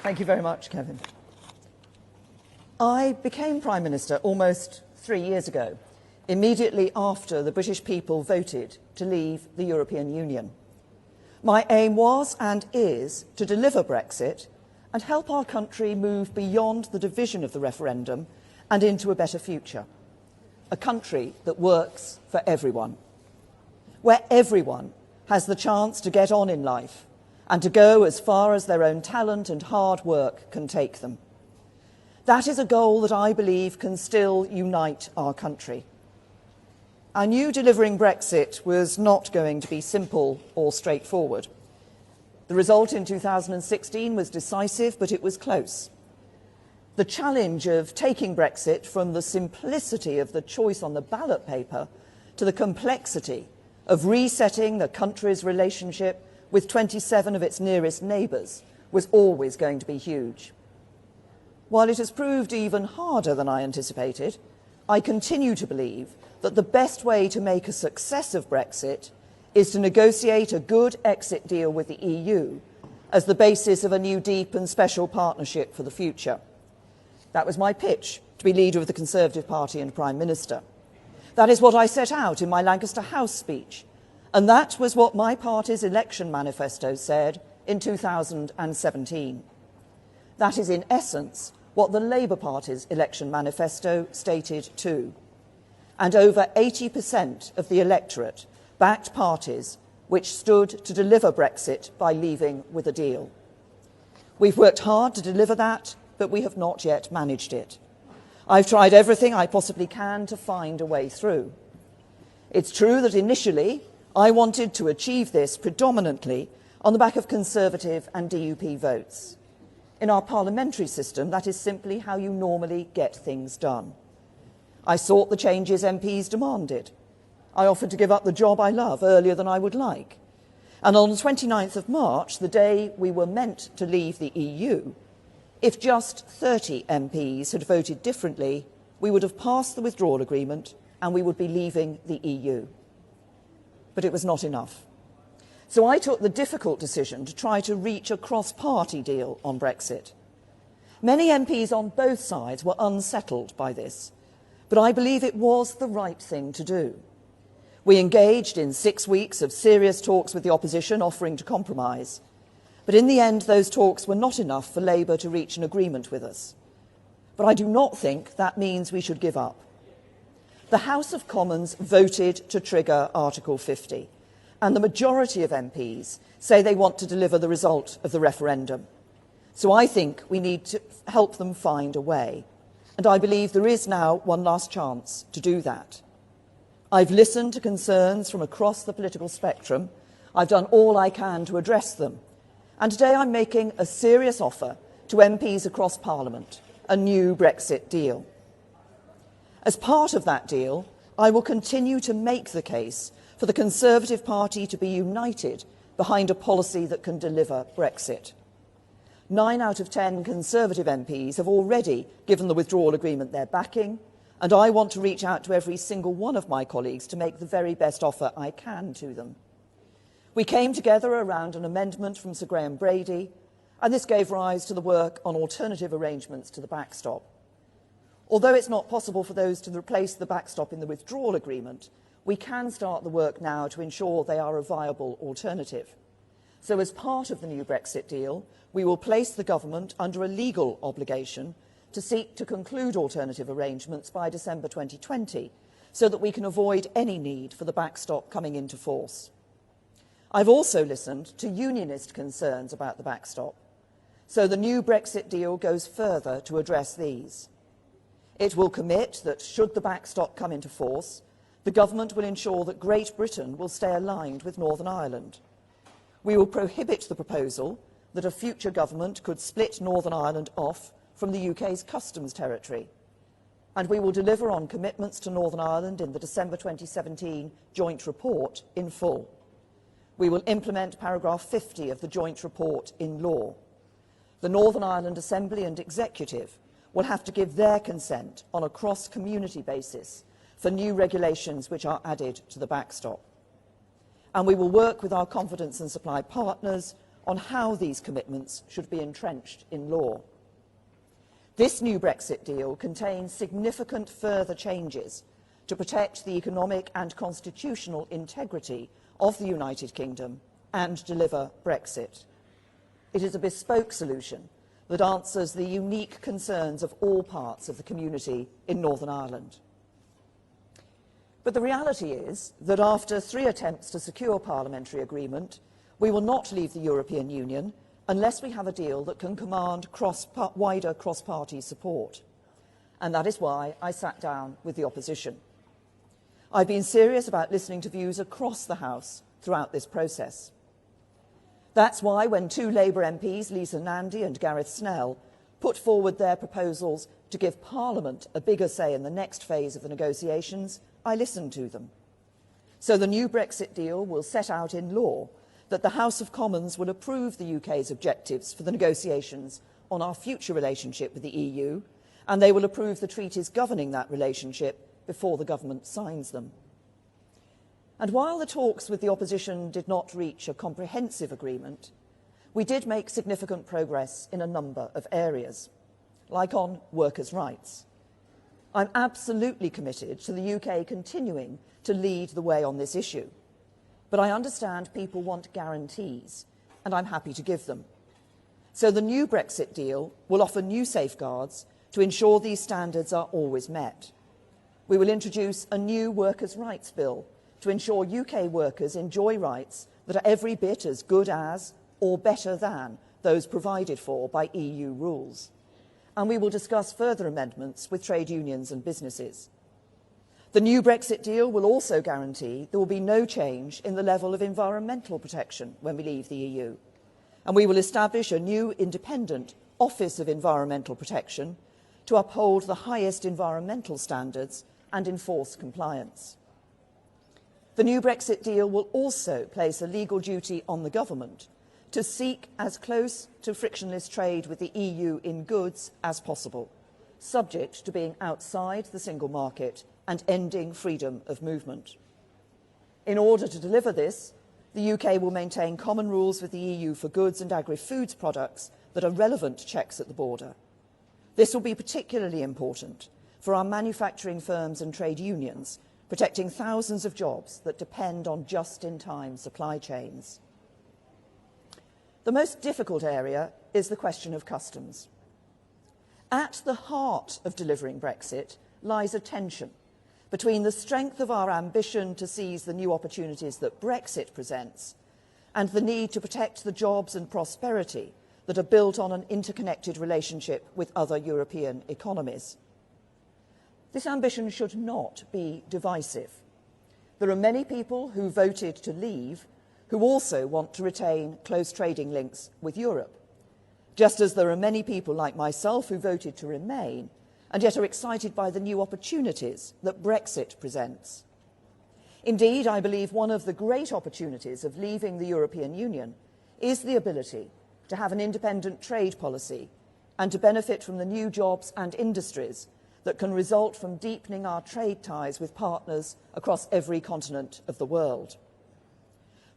Thank you very much, Kevin. I became Prime Minister almost 3 years ago, immediately after the British people voted to leave the European Union. My aim was and is to deliver Brexit and help our country move beyond the division of the referendum and into a better future. A country that works for everyone, where everyone has the chance to get on in life and to go as far as their own talent and hard work can take them. That is a goal that I believe can still unite our country. I knew delivering Brexit was not going to be simple or straightforward. The result in 2016 was decisive, but it was close. The challenge of taking Brexit from the simplicity of the choice on the ballot paper to the complexity of resetting the country's relationship with 27 of its nearest neighbours was always going to be huge. While it has proved even harder than I anticipated, I continue to believe that the best way to make a success of Brexit is to negotiate a good exit deal with the EU as the basis of a new deep and special partnership for the future. That was my pitch to be leader of the Conservative Party and Prime Minister. That is what I set out in my Lancaster House speech, and that was what my party's election manifesto said in 2017. That is, in essence, what the Labour Party's election manifesto stated too. And over 80% of the electorate backed parties which stood to deliver Brexit by leaving with a deal. We've worked hard to deliver that, but we have not yet managed it. I've tried everything I possibly can to find a way through. It's true that initially I wanted to achieve this predominantly on the back of Conservative and DUP votes. In our parliamentary system, that is simply how you normally get things done. I sought the changes MPs demanded. I offered to give up the job I love earlier than I would like. And on the 29th of March, the day we were meant to leave the EU, if just 30 MPs had voted differently, we would have passed the withdrawal agreement and we would be leaving the EU. But it was not enough. So I took the difficult decision to try to reach a cross-party deal on Brexit. Many MPs on both sides were unsettled by this, but I believe it was the right thing to do. We engaged in 6 weeks of serious talks with the opposition, offering to compromise. But in the end, those talks were not enough for Labour to reach an agreement with us. But I do not think that means we should give up. The House of Commons voted to trigger Article 50, and the majority of MPs say they want to deliver the result of the referendum. So I think we need to help them find a way, and I believe there is now one last chance to do that. I've listened to concerns from across the political spectrum. I've done all I can to address them, and today I'm making a serious offer to MPs across Parliament, a new Brexit deal. As part of that deal, I will continue to make the case for the Conservative Party to be united behind a policy that can deliver Brexit. 9 out of 10 Conservative MPs have already given the withdrawal agreement their backing, and I want to reach out to every single one of my colleagues to make the very best offer I can to them. We came together around an amendment from Sir Graham Brady, and this gave rise to the work on alternative arrangements to the backstop. Although it's not possible for those to replace the backstop in the withdrawal agreement, we can start the work now to ensure they are a viable alternative. So as part of the new Brexit deal, we will place the government under a legal obligation to seek to conclude alternative arrangements by December 2020, so that we can avoid any need for the backstop coming into force. I've also listened to unionist concerns about the backstop, so the new Brexit deal goes further to address these. It will commit that, should the backstop come into force, the government will ensure that Great Britain will stay aligned with Northern Ireland. We will prohibit the proposal that a future government could split Northern Ireland off from the UK's customs territory. And we will deliver on commitments to Northern Ireland in the December 2017 joint report in full. We will implement paragraph 50 of the joint report in law. The Northern Ireland Assembly and Executive will have to give their consent on a cross-community basis for new regulations which are added to the backstop. And we will work with our confidence and supply partners on how these commitments should be entrenched in law. This new Brexit deal contains significant further changes to protect the economic and constitutional integrity of the United Kingdom and deliver Brexit. It is a bespoke solution that answers the unique concerns of all parts of the community in Northern Ireland. But the reality is that after 3 attempts to secure parliamentary agreement, we will not leave the European Union unless we have a deal that can command wider cross-party support. And that is why I sat down with the opposition. I've been serious about listening to views across the House throughout this process. That's why when 2 Labour MPs, Lisa Nandy and Gareth Snell, put forward their proposals to give Parliament a bigger say in the next phase of the negotiations, I listened to them. So the new Brexit deal will set out in law that the House of Commons will approve the UK's objectives for the negotiations on our future relationship with the EU, and they will approve the treaties governing that relationship before the government signs them. And while the talks with the opposition did not reach a comprehensive agreement, we did make significant progress in a number of areas, like on workers' rights. I'm absolutely committed to the UK continuing to lead the way on this issue, but I understand people want guarantees, and I'm happy to give them. So the new Brexit deal will offer new safeguards to ensure these standards are always met. We will introduce a new workers' rights bill to ensure UK workers enjoy rights that are every bit as good as or better than those provided for by EU rules. And we will discuss further amendments with trade unions and businesses. The new Brexit deal will also guarantee there will be no change in the level of environmental protection when we leave the EU. And we will establish a new independent Office of Environmental Protection to uphold the highest environmental standards and enforce compliance. The new Brexit deal will also place a legal duty on the government to seek as close to frictionless trade with the EU in goods as possible, subject to being outside the single market and ending freedom of movement. In order to deliver this, the UK will maintain common rules with the EU for goods and agri-foods products that are relevant to checks at the border. This will be particularly important for our manufacturing firms and trade unions, protecting thousands of jobs that depend on just-in-time supply chains. The most difficult area is the question of customs. At the heart of delivering Brexit lies a tension between the strength of our ambition to seize the new opportunities that Brexit presents and the need to protect the jobs and prosperity that are built on an interconnected relationship with other European economies. This ambition should not be divisive. There are many people who voted to leave who also want to retain close trading links with Europe, just as there are many people like myself who voted to remain and yet are excited by the new opportunities that Brexit presents. Indeed, I believe one of the great opportunities of leaving the European Union is the ability to have an independent trade policy and to benefit from the new jobs and industries that can result from deepening our trade ties with partners across every continent of the world.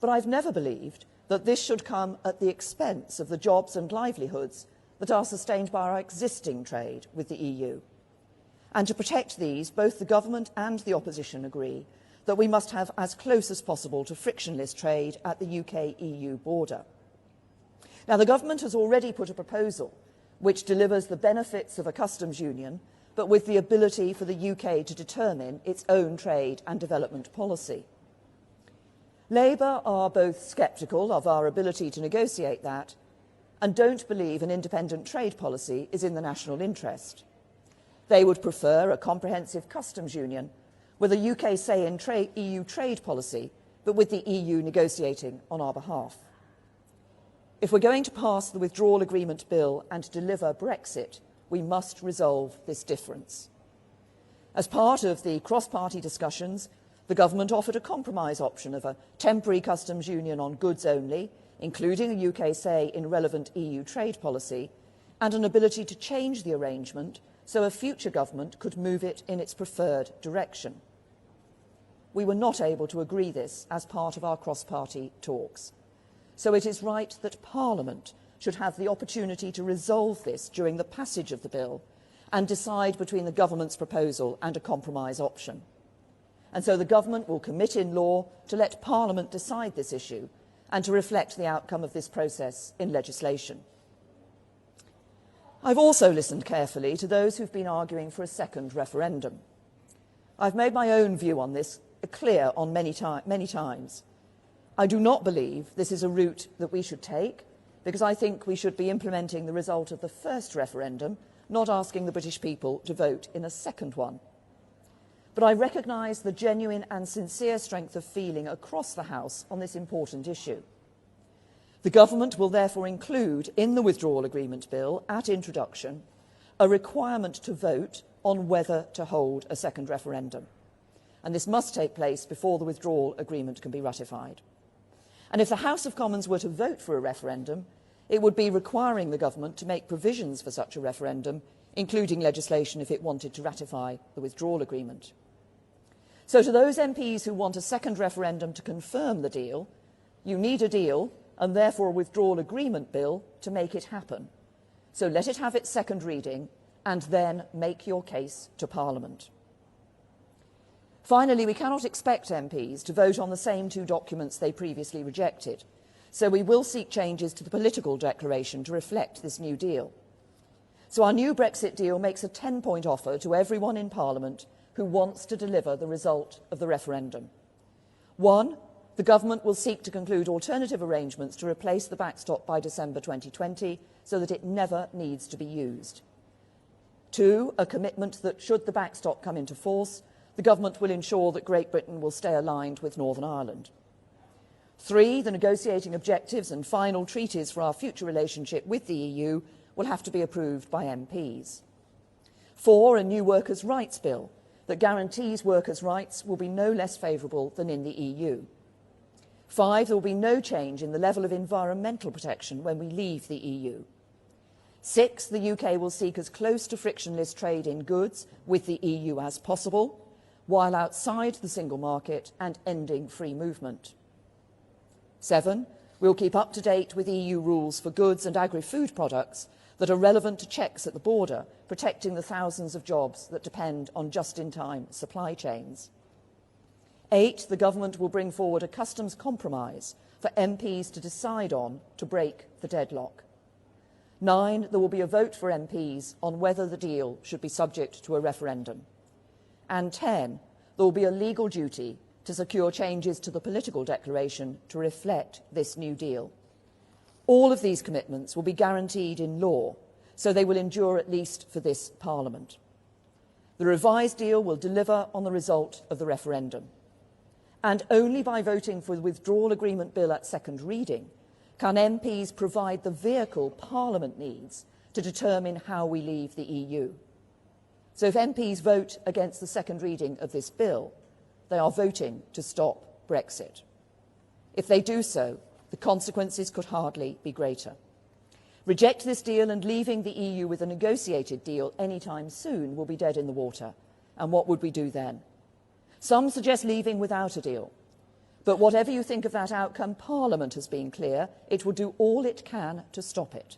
But I've never believed that this should come at the expense of the jobs and livelihoods that are sustained by our existing trade with the EU. And to protect these, both the government and the opposition agree that we must have as close as possible to frictionless trade at the UK-EU border. Now, the government has already put a proposal which delivers the benefits of a customs union, but with the ability for the UK to determine its own trade and development policy. Labour are both sceptical of our ability to negotiate that and don't believe an independent trade policy is in the national interest. They would prefer a comprehensive customs union with a UK say in EU trade policy, but with the EU negotiating on our behalf. If we're going to pass the withdrawal agreement bill and deliver Brexit, we must resolve this difference. As part of the cross-party discussions, the government offered a compromise option of a temporary customs union on goods only, including a UK say in relevant EU trade policy, and an ability to change the arrangement so a future government could move it in its preferred direction. We were not able to agree this as part of our cross-party talks. so it is right that Parliament should have the opportunity to resolve this during the passage of the bill and decide between the government's proposal and a compromise option. And so the government will commit in law to let Parliament decide this issue and to reflect the outcome of this process in legislation. I've also listened carefully to those who've been arguing for a second referendum. I've made my own view on this clear on many times. I do not believe this is a route that we should take, because I think we should be implementing the result of the first referendum, not asking the British people to vote in a second one. But I recognise the genuine and sincere strength of feeling across the House on this important issue. The government will therefore include in the withdrawal agreement bill, at introduction, a requirement to vote on whether to hold a second referendum. And this must take place before the withdrawal agreement can be ratified. And if the House of Commons were to vote for a referendum, it would be requiring the government to make provisions for such a referendum, including legislation if it wanted to ratify the withdrawal agreement. So to those MPs who want a second referendum to confirm the deal, you need a deal and therefore a withdrawal agreement bill to make it happen. So let it have its second reading and then make your case to Parliament. Finally, we cannot expect MPs to vote on the same two documents they previously rejected, so we will seek changes to the political declaration to reflect this new deal. So our new Brexit deal makes a 10-point offer to everyone in Parliament who wants to deliver the result of the referendum. 1, the government will seek to conclude alternative arrangements to replace the backstop by December 2020 so that it never needs to be used. 2, a commitment that should the backstop come into force, the government will ensure that Great Britain will stay aligned with Northern Ireland. 3, the negotiating objectives and final treaties for our future relationship with the EU will have to be approved by MPs. 4, a new workers' rights bill that guarantees workers' rights will be no less favourable than in the EU. 5, there will be no change in the level of environmental protection when we leave the EU. 6, the UK will seek as close to frictionless trade in goods with the EU as possible, while outside the single market and ending free movement. 7, we'll keep up to date with EU rules for goods and agri-food products that are relevant to checks at the border, protecting the thousands of jobs that depend on just-in-time supply chains. 8, the government will bring forward a customs compromise for MPs to decide on to break the deadlock. 9, there will be a vote for MPs on whether the deal should be subject to a referendum. And 10, there will be a legal duty to secure changes to the political declaration to reflect this new deal. All of these commitments will be guaranteed in law, so they will endure at least for this Parliament. The revised deal will deliver on the result of the referendum. And only by voting for the withdrawal agreement bill at second reading can MPs provide the vehicle Parliament needs to determine how we leave the EU. So if MPs vote against the second reading of this bill, they are voting to stop Brexit. If they do so, the consequences could hardly be greater. Reject this deal and leaving the EU with a negotiated deal anytime soon will be dead in the water. And what would we do then? Some suggest leaving without a deal. But whatever you think of that outcome, Parliament has been clear it will do all it can to stop it.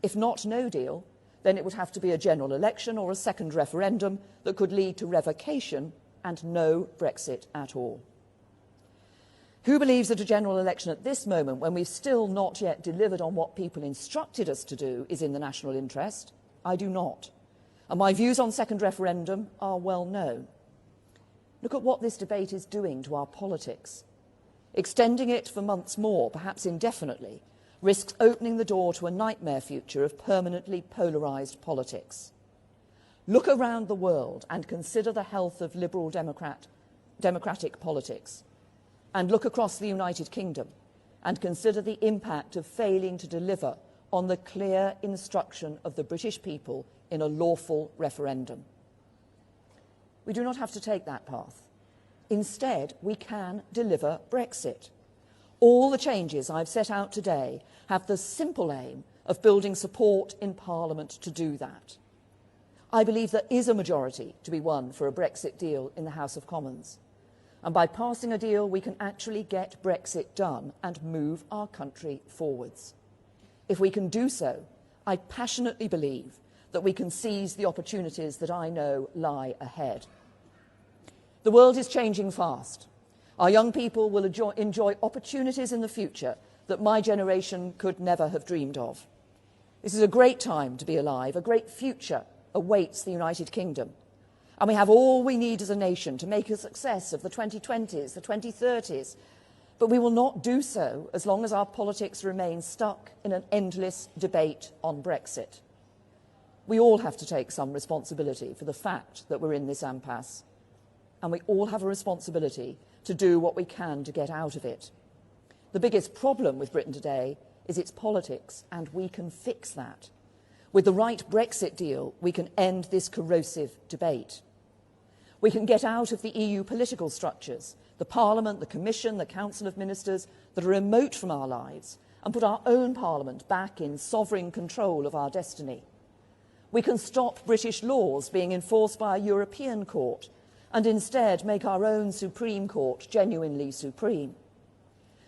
If not no deal, then it would have to be a general election or a second referendum that could lead to revocation and no Brexit at all. Who believes that a general election at this moment, when we've still not yet delivered on what people instructed us to do, is in the national interest? I do not. And my views on second referendum are well known. Look at what this debate is doing to our politics. Extending it for months more, perhaps indefinitely, risks opening the door to a nightmare future of permanently polarised politics. Look around the world and consider the health of liberal democratic politics. And look across the United Kingdom and consider the impact of failing to deliver on the clear instruction of the British people in a lawful referendum. We do not have to take that path. Instead, we can deliver Brexit. All the changes I've set out today have the simple aim of building support in Parliament to do that. I believe there is a majority to be won for a Brexit deal in the House of Commons. And by passing a deal, we can actually get Brexit done and move our country forwards. If we can do so, I passionately believe that we can seize the opportunities that I know lie ahead. The world is changing fast. Our young people will enjoy opportunities in the future that my generation could never have dreamed of. This is a great time to be alive. A great future awaits the United Kingdom. And we have all we need as a nation to make a success of the 2020s, the 2030s. But we will not do so as long as our politics remain stuck in an endless debate on Brexit. We all have to take some responsibility for the fact that we're in this impasse. And we all have a responsibility to do what we can to get out of it. The biggest problem with Britain today is its politics, and we can fix that. With the right Brexit deal, we can end this corrosive debate. We can get out of the EU political structures, the Parliament, the Commission, the Council of Ministers, that are remote from our lives, and put our own Parliament back in sovereign control of our destiny. We can stop British laws being enforced by a European court and instead make our own Supreme Court genuinely supreme.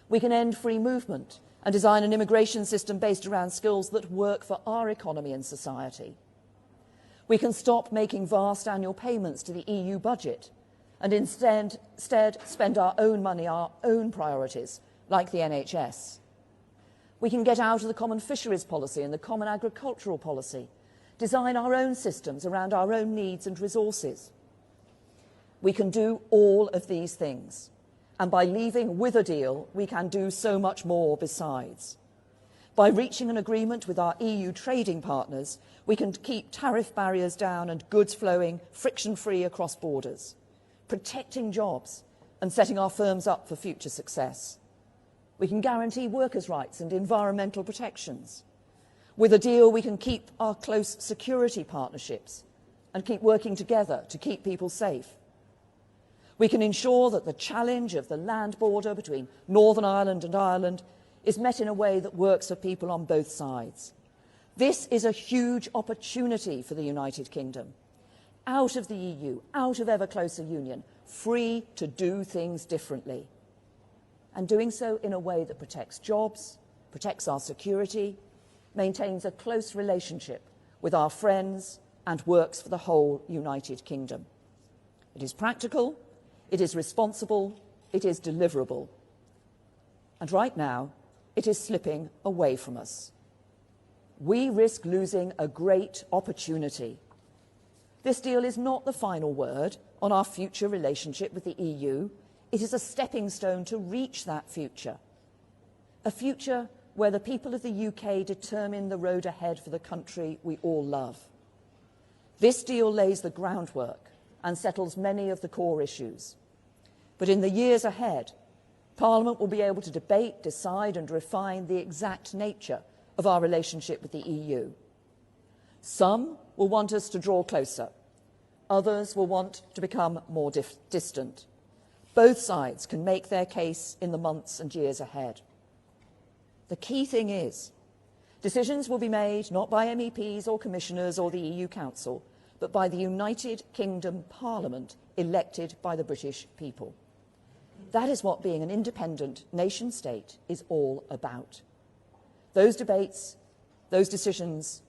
We can end free movement and design an immigration system based around skills that work for our economy and society. We can stop making vast annual payments to the EU budget and instead spend our own money, our own priorities, like the NHS. We can get out of the common fisheries policy and the common agricultural policy, design our own systems around our own needs and resources. We can do all of these things, and by leaving with a deal, we can do so much more besides. By reaching an agreement with our EU trading partners, we can keep tariff barriers down and goods flowing friction-free across borders, protecting jobs and setting our firms up for future success. We can guarantee workers' rights and environmental protections. With a deal, we can keep our close security partnerships and keep working together to keep people safe. We can ensure that the challenge of the land border between Northern Ireland and Ireland is met in a way that works for people on both sides. This is a huge opportunity for the United Kingdom. Out of the EU, out of ever closer union, free to do things differently. And doing so in a way that protects jobs, protects our security, maintains a close relationship with our friends, and works for the whole United Kingdom. It is practical, it is responsible, it is deliverable. And right now, it is slipping away from us. We risk losing a great opportunity. This deal is not the final word on our future relationship with the EU. It is a stepping stone to reach that future. A future where the people of the UK determine the road ahead for the country we all love. This deal lays the groundwork and settles many of the core issues. But in the years ahead, Parliament will be able to debate, decide and refine the exact nature of our relationship with the EU. Some will want us to draw closer. Others will want to become more distant. Both sides can make their case in the months and years ahead. The key thing is, decisions will be made not by MEPs or commissioners or the EU Council, but by the United Kingdom Parliament elected by the British people. That is what being an independent nation-state is all about. Those debates, those decisions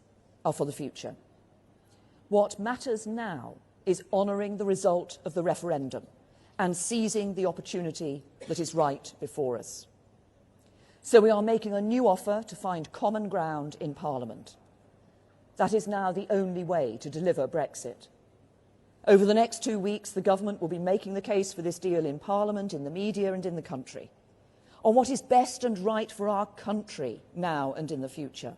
are for the future. What matters now is honouring the result of the referendum and seizing the opportunity that is right before us. So we are making a new offer to find common ground in Parliament. That is now the only way to deliver Brexit. Over the next 2 weeks, the government will be making the case for this deal in Parliament, in the media and in the country, on what is best and right for our country now and in the future,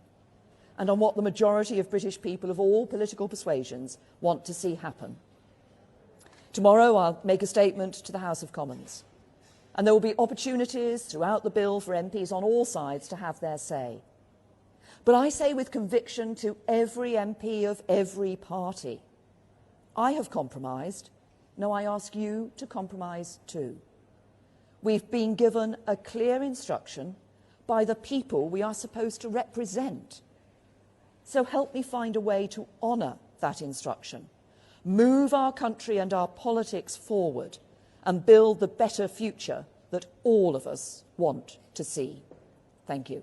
and on what the majority of British people of all political persuasions want to see happen. Tomorrow, I'll make a statement to the House of Commons, and there will be opportunities throughout the bill for MPs on all sides to have their say. But I say with conviction to every MP of every party, I have compromised. Now I ask you to compromise too. We've been given a clear instruction by the people we are supposed to represent. So help me find a way to honour that instruction, move our country and our politics forward, and build the better future that all of us want to see. Thank you.